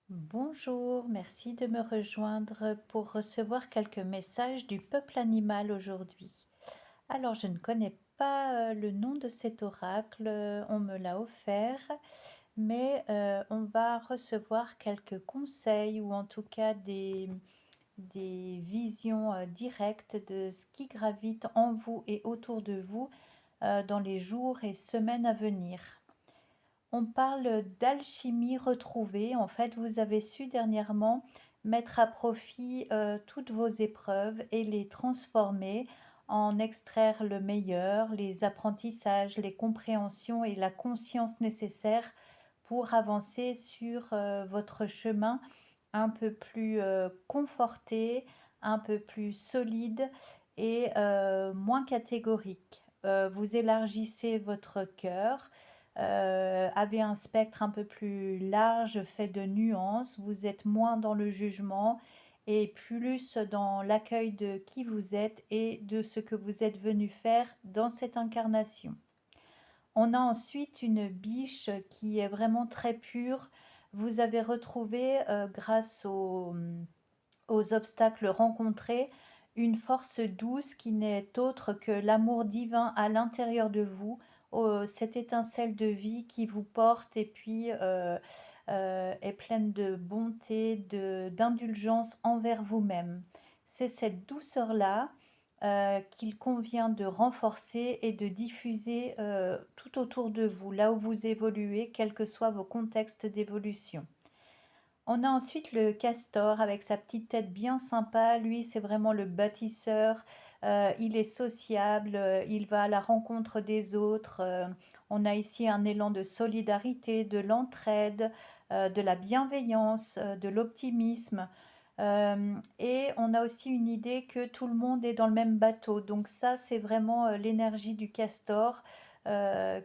Bonjour, merci de me rejoindre pour recevoir quelques messages du peuple animal aujourd'hui. Alors, je ne connais pas le nom de cet oracle, on me l'a offert, mais on va recevoir quelques conseils ou en tout cas des visions directes de ce qui gravite en vous et autour de vous dans les jours et semaines à venir. On parle d'alchimie retrouvée. En fait, vous avez su dernièrement mettre à profit toutes vos épreuves et les transformer en extraire le meilleur, les apprentissages, les compréhensions et la conscience nécessaires pour avancer sur votre chemin un peu plus conforté, un peu plus solide et moins catégorique. Vous élargissez votre cœur, avez un spectre un peu plus large, fait de nuances, vous êtes moins dans le jugement et plus dans l'accueil de qui vous êtes et de ce que vous êtes venu faire dans cette incarnation. On a ensuite une biche qui est vraiment très pure. Vous avez retrouvé, grâce aux obstacles rencontrés, une force douce qui n'est autre que l'amour divin à l'intérieur de vous, cette étincelle de vie qui vous porte et puis est pleine de bonté, d'indulgence envers vous-même. C'est cette douceur-là qu'il convient de renforcer et de diffuser tout autour de vous, là où vous évoluez, quels que soient vos contextes d'évolution. On a ensuite le castor avec sa petite tête bien sympa. Lui, c'est vraiment le bâtisseur. Il est sociable, il va à la rencontre des autres. On a ici un élan de solidarité, de l'entraide, de la bienveillance, de l'optimisme. Et on a aussi une idée que tout le monde est dans le même bateau. Donc ça, c'est vraiment l'énergie du castor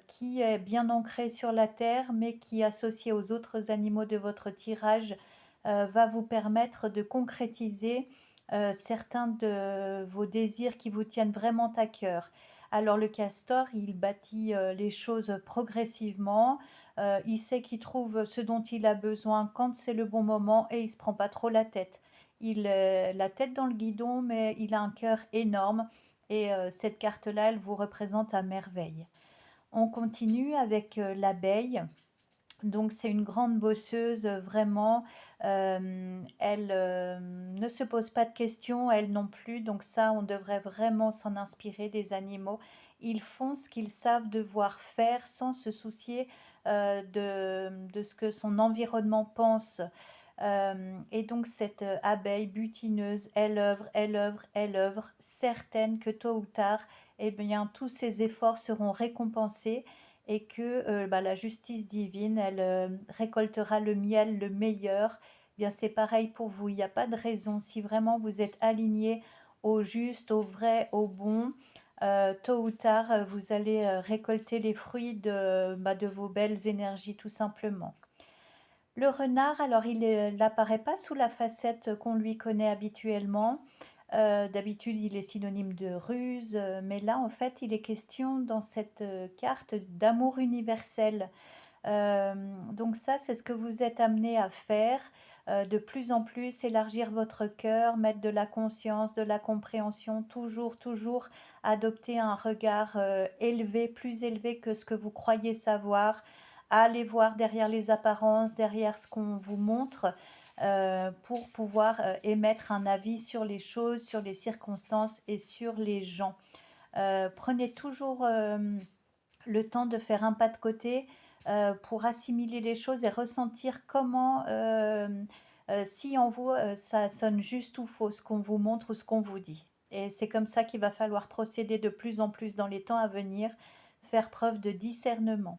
qui est bien ancrée sur la terre, mais qui, associée aux autres animaux de votre tirage, va vous permettre de concrétiser certains de vos désirs qui vous tiennent vraiment à cœur. Alors le castor, il bâtit les choses progressivement, il sait qu'il trouve ce dont il a besoin quand c'est le bon moment et il se prend pas trop la tête. Il a la tête dans le guidon, mais il a un cœur énorme et cette carte-là, elle vous représente à merveille. On continue avec l'abeille. Donc c'est une grande bosseuse, vraiment. Elle ne se pose pas de questions, elle non plus. Donc ça, on devrait vraiment s'en inspirer des animaux. Ils font ce qu'ils savent devoir faire sans se soucier de ce que son environnement pense. Et donc cette abeille butineuse, elle œuvre, elle œuvre, elle œuvre, certaine que tôt ou tard, eh bien, tous ses efforts seront récompensés et que bah, la justice divine, elle récoltera le miel, le meilleur. Eh bien, c'est pareil pour vous. Il n'y a pas de raison. Si vraiment vous êtes aligné au juste, au vrai, au bon, tôt ou tard, vous allez récolter les fruits de vos belles énergies, tout simplement. Le renard, alors il n'apparaît pas sous la facette qu'on lui connaît habituellement. D'habitude, il est synonyme de ruse, mais là, en fait, il est question dans cette carte d'amour universel. Donc ça, c'est ce que vous êtes amené à faire, de plus en plus, élargir votre cœur, mettre de la conscience, de la compréhension, toujours, toujours adopter un regard élevé, plus élevé que ce que vous croyez savoir, aller voir derrière les apparences, derrière ce qu'on vous montre, pour pouvoir émettre un avis sur les choses, sur les circonstances et sur les gens. Prenez toujours le temps de faire un pas de côté pour assimiler les choses et ressentir comment, si en vous, ça sonne juste ou faux, ce qu'on vous montre ou ce qu'on vous dit. Et c'est comme ça qu'il va falloir procéder de plus en plus dans les temps à venir, faire preuve de discernement.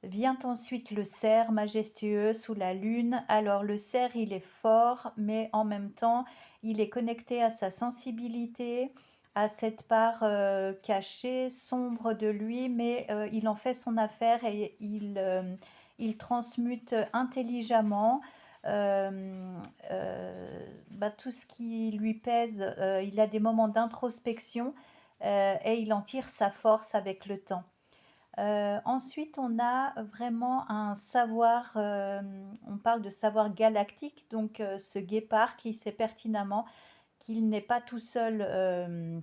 Vient ensuite le cerf majestueux sous la lune. Alors le cerf, il est fort, mais en même temps, il est connecté à sa sensibilité, à cette part cachée, sombre de lui, mais il en fait son affaire et il transmute intelligemment. euh, Tout ce qui lui pèse, il a des moments d'introspection et il en tire sa force avec le temps. Ensuite, on a vraiment un savoir, on parle de savoir galactique, donc ce guépard qui sait pertinemment qu'il n'est pas tout seul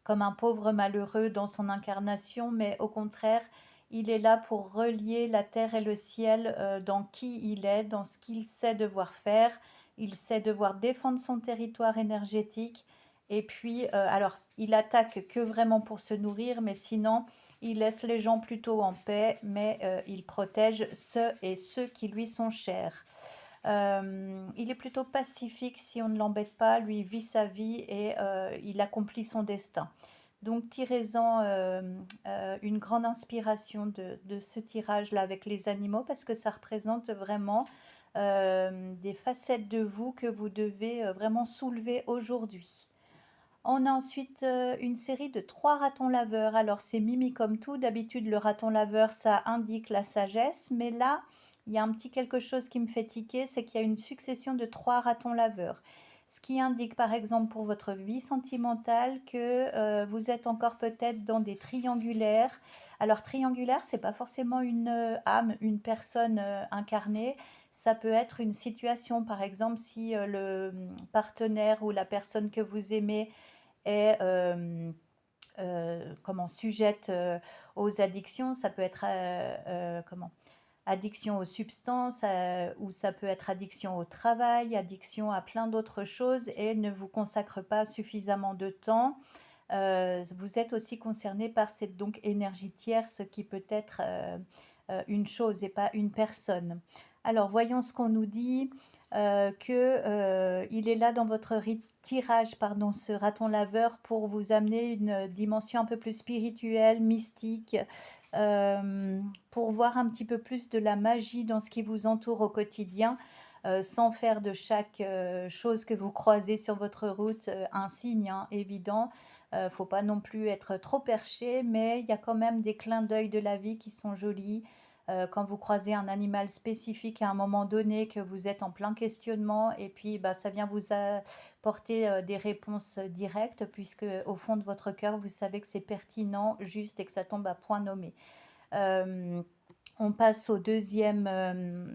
comme un pauvre malheureux dans son incarnation, mais au contraire, il est là pour relier la terre et le ciel dans qui il est, dans ce qu'il sait devoir faire. Il sait devoir défendre son territoire énergétique. Et puis, alors, il attaque que vraiment pour se nourrir, mais sinon, il laisse les gens plutôt en paix, mais il protège ceux qui lui sont chers. Il est plutôt pacifique si on ne l'embête pas, lui vit sa vie et il accomplit son destin. Donc tirez-en une grande inspiration de ce tirage-là avec les animaux parce que ça représente vraiment des facettes de vous que vous devez vraiment soulever aujourd'hui. On a ensuite une série de 3 ratons laveurs. Alors c'est Mimi comme tout, d'habitude le raton laveur ça indique la sagesse, mais là il y a un petit quelque chose qui me fait tiquer, c'est qu'il y a une succession de 3 ratons laveurs. Ce qui indique par exemple pour votre vie sentimentale que vous êtes encore peut-être dans des triangulaires. Alors triangulaire, c'est pas forcément une âme, une personne incarnée. Ça peut être une situation, par exemple, si le partenaire ou la personne que vous aimez est comment sujette aux addictions. Ça peut être comment addiction aux substances ou ça peut être addiction au travail, addiction à plein d'autres choses et ne vous consacre pas suffisamment de temps. Vous êtes aussi concerné par cette donc énergie tierce qui peut être une chose et pas une personne. Alors voyons ce qu'on nous dit, il est là dans votre tirage, pardon, ce raton laveur pour vous amener une dimension un peu plus spirituelle, mystique, pour voir un petit peu plus de la magie dans ce qui vous entoure au quotidien, sans faire de chaque chose que vous croisez sur votre route un signe hein, évident. Faut pas non plus être trop perché, mais il y a quand même des clins d'œil de la vie qui sont jolis. Quand vous croisez un animal spécifique à un moment donné, que vous êtes en plein questionnement, et puis bah, ça vient vous apporter des réponses directes, puisque au fond de votre cœur, vous savez que c'est pertinent, juste et que ça tombe à point nommé. Euh, on passe au deuxième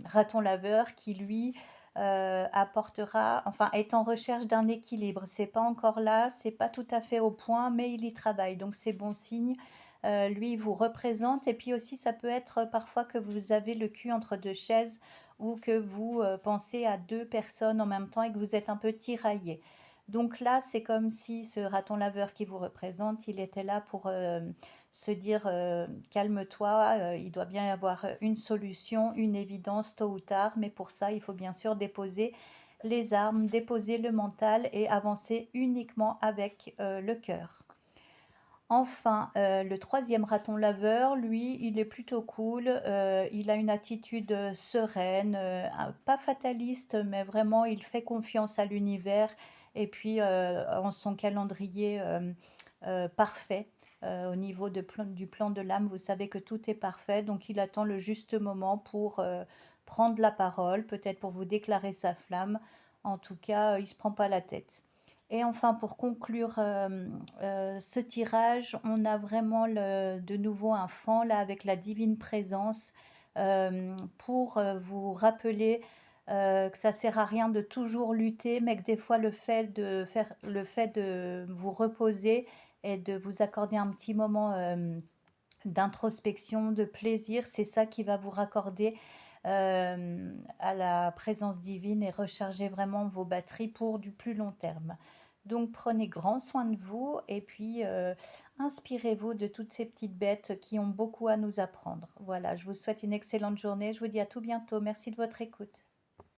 raton laveur qui, lui, apportera, enfin, est en recherche d'un équilibre. C'est pas encore là, c'est pas tout à fait au point, mais il y travaille, donc c'est bon signe. Lui, il vous représente, et puis aussi, ça peut être parfois que vous avez le cul entre deux chaises ou que vous pensez à deux personnes en même temps et que vous êtes un peu tiraillé. Donc là, c'est comme si ce raton laveur qui vous représente, il était là pour se dire calme-toi, il doit bien y avoir une solution, une évidence tôt ou tard, mais pour ça, il faut bien sûr déposer les armes, déposer le mental et avancer uniquement avec le cœur. Enfin, le troisième raton laveur, lui, il est plutôt cool, il a une attitude sereine, pas fataliste, mais vraiment il fait confiance à l'univers et puis en son calendrier parfait. Au niveau du plan de l'âme, vous savez que tout est parfait, donc il attend le juste moment pour prendre la parole, peut-être pour vous déclarer sa flamme. En tout cas, il ne se prend pas la tête. Et enfin, pour conclure ce tirage, on a vraiment de nouveau un fan là avec la divine présence pour vous rappeler que ça sert à rien de toujours lutter, mais que des fois le fait de vous reposer et de vous accorder un petit moment d'introspection, de plaisir, c'est ça qui va vous raccorder à la présence divine et recharger vraiment vos batteries pour du plus long terme. Donc prenez grand soin de vous et puis inspirez-vous de toutes ces petites bêtes qui ont beaucoup à nous apprendre. Voilà, je vous souhaite une excellente journée. Je vous dis à tout bientôt. Merci de votre écoute.